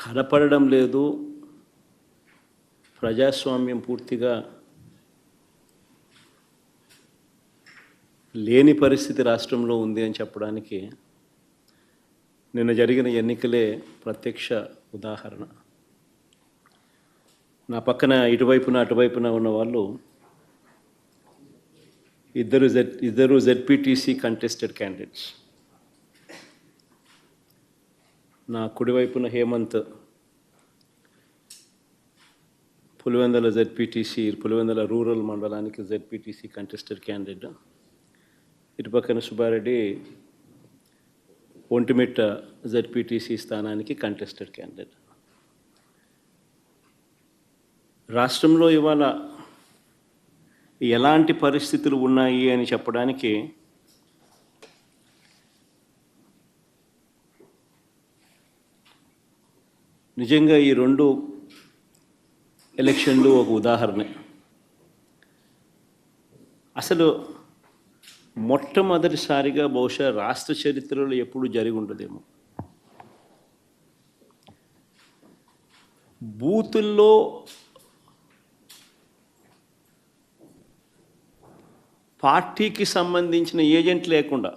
కనపడడం లేదు. ప్రజాస్వామ్యం పూర్తిగా లేని పరిస్థితి రాష్ట్రంలో ఉంది అని చెప్పడానికి నిన్న జరిగిన ఎన్నికలే ప్రత్యక్ష ఉదాహరణ. నా పక్కన ఇటువైపున అటువైపున ఉన్న వాళ్ళు ఇద్దరు జెడ్పీటీసీ కంటెస్టెడ్ క్యాండిడేట్స్. నా కుడివైపున హేమంత్ పులివెందుల జెడ్పీటీసీ, పులివెందుల రూరల్ మండలానికి జెడ్పీటీసీ కంటెస్టెడ్ క్యాండిడేట్. ఇటుపక్కన సుబ్బారెడ్డి ఒంటిమిట్ట జెడ్పీటీసీ స్థానానికి కంటెస్టెడ్ క్యాండిడేట్. రాష్ట్రంలో ఇవాళ ఎలాంటి పరిస్థితులు ఉన్నాయి అని చెప్పడానికి నిజంగా ఈ రెండు ఎలక్షన్లు ఒక ఉదాహరణ. అసలు మొట్టమొదటిసారిగా బహుశా రాష్ట్ర చరిత్రలో ఎప్పుడు జరిగి ఉండదేమో బూతుల్లో పార్టీకి సంబంధించిన ఏజెంట్ లేకుండా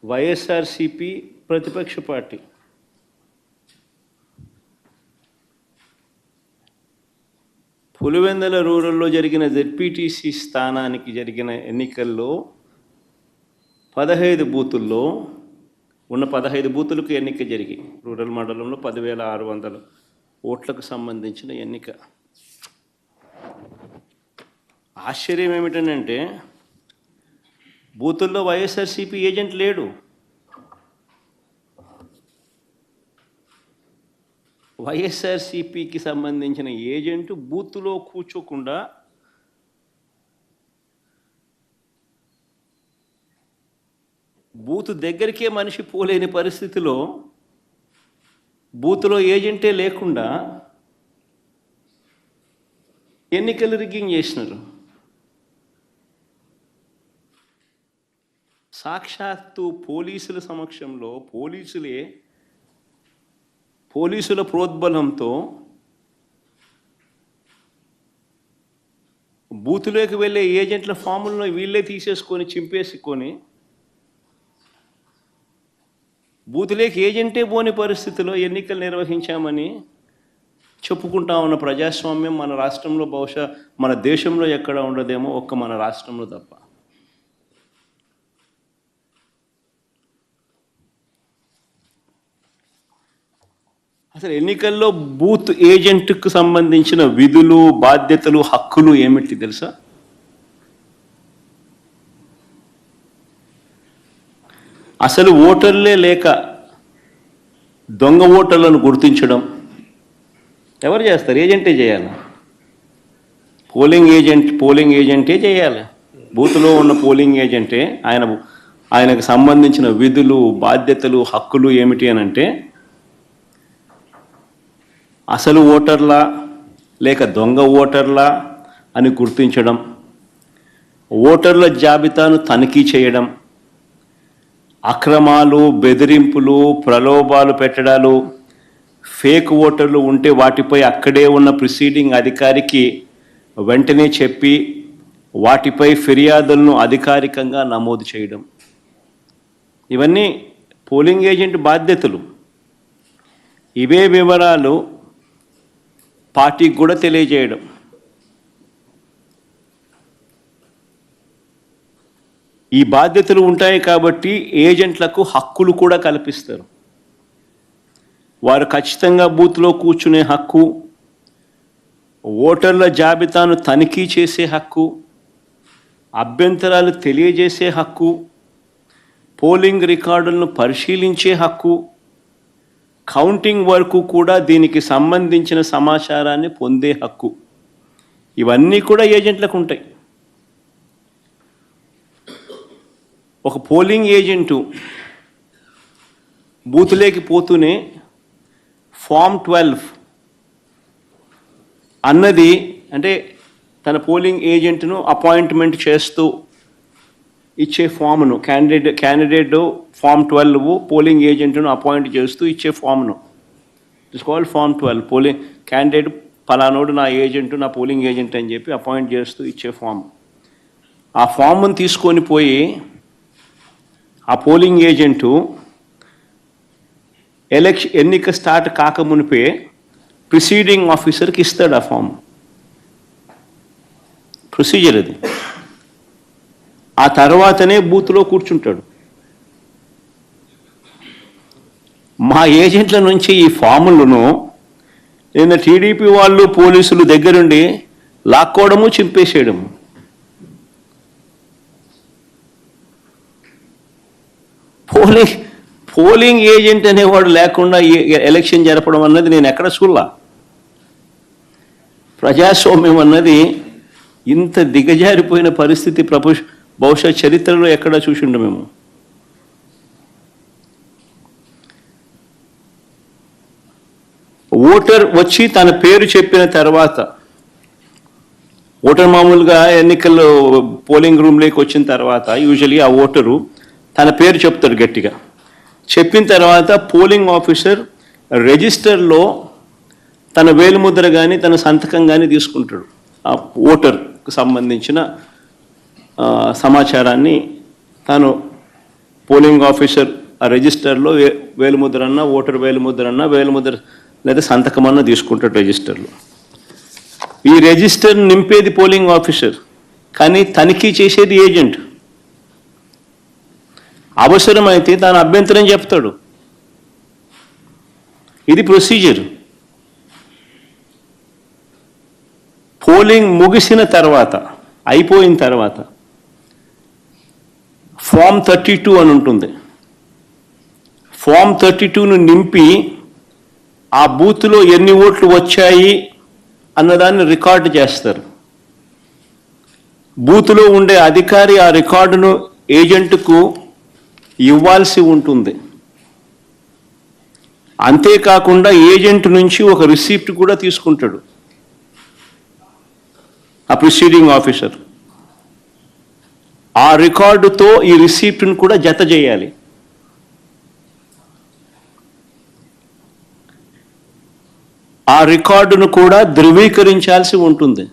వైఎస్ఆర్సీపీ ప్రతిపక్ష పార్టీ పులివెందుల రూరల్లో జరిగిన జెడ్పీటీసీ స్థానానికి జరిగిన ఎన్నికల్లో 15 బూతుల్లో ఉన్న 15 బూతులకు ఎన్నిక జరిగి రూరల్ మండలంలో 10,600 ఓట్లకు సంబంధించిన ఎన్నిక. ఆశ్చర్యం ఏమిటంటే బూతుల్లో వైఎస్ఆర్సీపీ ఏజెంట్ లేడు. వైఎస్ఆర్సీపీకి సంబంధించిన ఏజెంట్ బూత్లో కూర్చోకుండా బూత్ దగ్గరికే మనిషి పోలేని పరిస్థితిలో బూత్లో ఏజెంటే లేకుండా ఎన్నికలు రిగ్గింగ్ చేసినారు. సాక్షాత్తు పోలీసుల సమక్షంలో పోలీసుల ప్రోద్బలంతో బూతులోకి వెళ్ళే ఏజెంట్ల ఫాములను వీళ్ళే తీసేసుకొని చింపేసుకొని బూతులోకి ఏజెంటే పోని పరిస్థితిలో ఎన్నికలు నిర్వహించామని చెప్పుకుంటా ఉన్న ప్రజాస్వామ్యం మన రాష్ట్రంలో బహుశా మన దేశంలో ఎక్కడ ఉండదేమో, ఒక్క మన రాష్ట్రంలో తప్ప. అసలు ఎన్నికల్లో బూత్ ఏజెంట్కు సంబంధించిన విధులు, బాధ్యతలు, హక్కులు ఏమిటి తెలుసా? అసలు ఓటర్లే లేక దొంగ ఓటర్లను గుర్తించడం ఎవరు చేస్తారు? ఏజెంటే చేయాలి. పోలింగ్ ఏజెంటే చేయాలి. బూత్లో ఉన్న పోలింగ్ ఏజెంటే ఆయనకు సంబంధించిన విధులు, బాధ్యతలు, హక్కులు ఏమిటి అని అంటే అసలు ఓటర్లా లేక దొంగ ఓటర్లా అని గుర్తించడం, ఓటర్ల జాబితాను తనిఖీ చేయడం, అక్రమాలు, బెదిరింపులు, ప్రలోభాలు పెట్టడాలు, ఫేక్ ఓటర్లు ఉంటే వాటిపై అక్కడే ఉన్న ప్రిసీడింగ్ అధికారికి వెంటనే చెప్పి వాటిపై ఫిర్యాదులను అధికారికంగా నమోదు చేయడం, ఇవన్నీ పోలింగ్ ఏజెంట్ బాధ్యతలు. ఇవే వివరాలు పార్టీకి కూడా తెలియజేయడం. ఈ బాధ్యతలు ఉంటాయి కాబట్టి ఏజెంట్లకు హక్కులు కూడా కల్పిస్తారు. వారు ఖచ్చితంగా బూత్లో కూర్చునే హక్కు, ఓటర్ల జాబితాను తనిఖీ చేసే హక్కు, అభ్యంతరాలు తెలియజేసే హక్కు, పోలింగ్ రికార్డులను పరిశీలించే హక్కు, కౌంటింగ్ వరకు కూడా దీనికి సంబంధించిన సమాచారాన్ని పొందే హక్కు, ఇవన్నీ కూడా ఏజెంట్లకు ఉంటాయి. ఒక పోలింగ్ ఏజెంటు బూత్లోకి పోతూనే ఫామ్ 12 అన్నది అంటే తన పోలింగ్ ఏజెంట్ను అపాయింట్మెంట్ చేస్తూ ఇచ్చే ఫామ్ను క్యాండిడేట్ ఫామ్ 12 పోలింగ్ ఏజెంట్ను అపాయింట్ చేస్తూ ఇచ్చే ఫామ్ను it's called form 12. Polling candidate పలానోడు నా ఏజెంట్, నా పోలింగ్ ఏజెంట్ అని చెప్పి అపాయింట్ చేస్తూ ఇచ్చే ఫామ్. ఆ ఫామ్ను తీసుకొని పోయి ఆ పోలింగ్ ఏజెంటు ఎన్నిక స్టార్ట్ కాకమునిపే ప్రిసీడింగ్ ఆఫీసర్కి ఇస్తాడు ఆ ఫామ్. ప్రొసీజర్ అది. ఆ తర్వాతనే బూత్లో కూర్చుంటాడు. మా ఏజెంట్ల నుంచి ఈ ఫాములను నిన్న టీడీపీ వాళ్ళు పోలీసులు దగ్గరుండి లాక్కోవడము, చింపేసేయడము. పోలింగ్ ఏజెంట్ అనేవాడు లేకుండా ఎలక్షన్ జరపడం అన్నది నేను ఎక్కడ చూడలా. ప్రజాస్వామ్యం అన్నది ఇంత దిగజారిపోయిన పరిస్థితి బహుశా చరిత్రలో ఎక్కడ చూసిండు మేము. ఓటర్ వచ్చి తన పేరు చెప్పిన తర్వాత, ఓటర్ మామూలుగా ఎన్నికల్లో పోలింగ్ రూమ్లోకి వచ్చిన తర్వాత యూజువలీ ఆ ఓటరు తన పేరు చెప్తాడు గట్టిగా. చెప్పిన తర్వాత పోలింగ్ ఆఫీసర్ రిజిస్టర్లో తన వేలిముద్ర కానీ తన సంతకం కానీ తీసుకుంటాడు. ఆ ఓటర్కు సంబంధించిన సమాచారాన్ని తాను పోలింగ్ ఆఫీసర్ ఆ రిజిస్టర్లో వేలిముద్ర అన్నా, ఓటర్ వేలిముద్ర అన్నా, వేలిముద్ర లేదా సంతకం అన్నా తీసుకుంటాడు రిజిస్టర్లో. ఈ రిజిస్టర్ నింపేది పోలింగ్ ఆఫీసర్, కానీ తనిఖీ చేసేది ఏజెంట్. అవసరమైతే తాను అభ్యంతరం చెప్తాడు. ఇది ప్రొసీజర్. పోలింగ్ ముగిసిన తర్వాత, అయిపోయిన తర్వాత ఫామ్ 32 అని ఉంటుంది. ఫామ్ 32ను నింపి ఆ బూత్లో ఎన్ని ఓట్లు వచ్చాయి అన్నదాన్ని రికార్డు చేస్తారు. బూత్లో ఉండే అధికారి ఆ రికార్డును ఏజెంట్కు ఇవ్వాల్సి ఉంటుంది. అంతేకాకుండా ఏజెంట్ నుంచి ఒక రిసిప్ట్ కూడా తీసుకుంటాడు ఆ ప్రిసీడింగ్ ఆఫీసర్. ఆ రికార్డుతో ఈ రిసిప్ట్ను కూడా జత చేయాలి. ఆ రికార్డును కూడా ధృవీకరించాల్సి ఉంటుంది.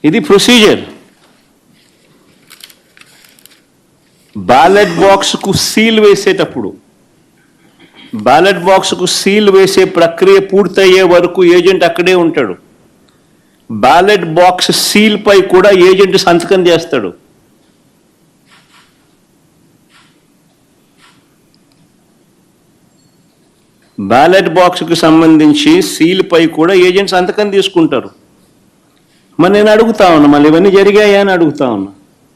ఇది ప్రొసీజర్. బ్యాలెట్ బాక్స్కు సీల్ వేసేటప్పుడు, బ్యాలెట్ బాక్స్కు సీల్ వేసే ప్రక్రియ పూర్తయ్యే వరకు ఏజెంట్ అక్కడే ఉంటాడు. బ్యాలెట్ బాక్స్ సీల్ పై కూడా ఏజెంట్ సంతకం చేస్తాడు. బ్యాలెట్ బాక్స్కు సంబంధించి సీల్ పై కూడా ఏజెంట్ సంతకం తీసుకుంటారు. మరి నేను అడుగుతా ఉన్నా, మళ్ళీ ఇవన్నీ జరిగాయా అని అడుగుతా ఉన్నా.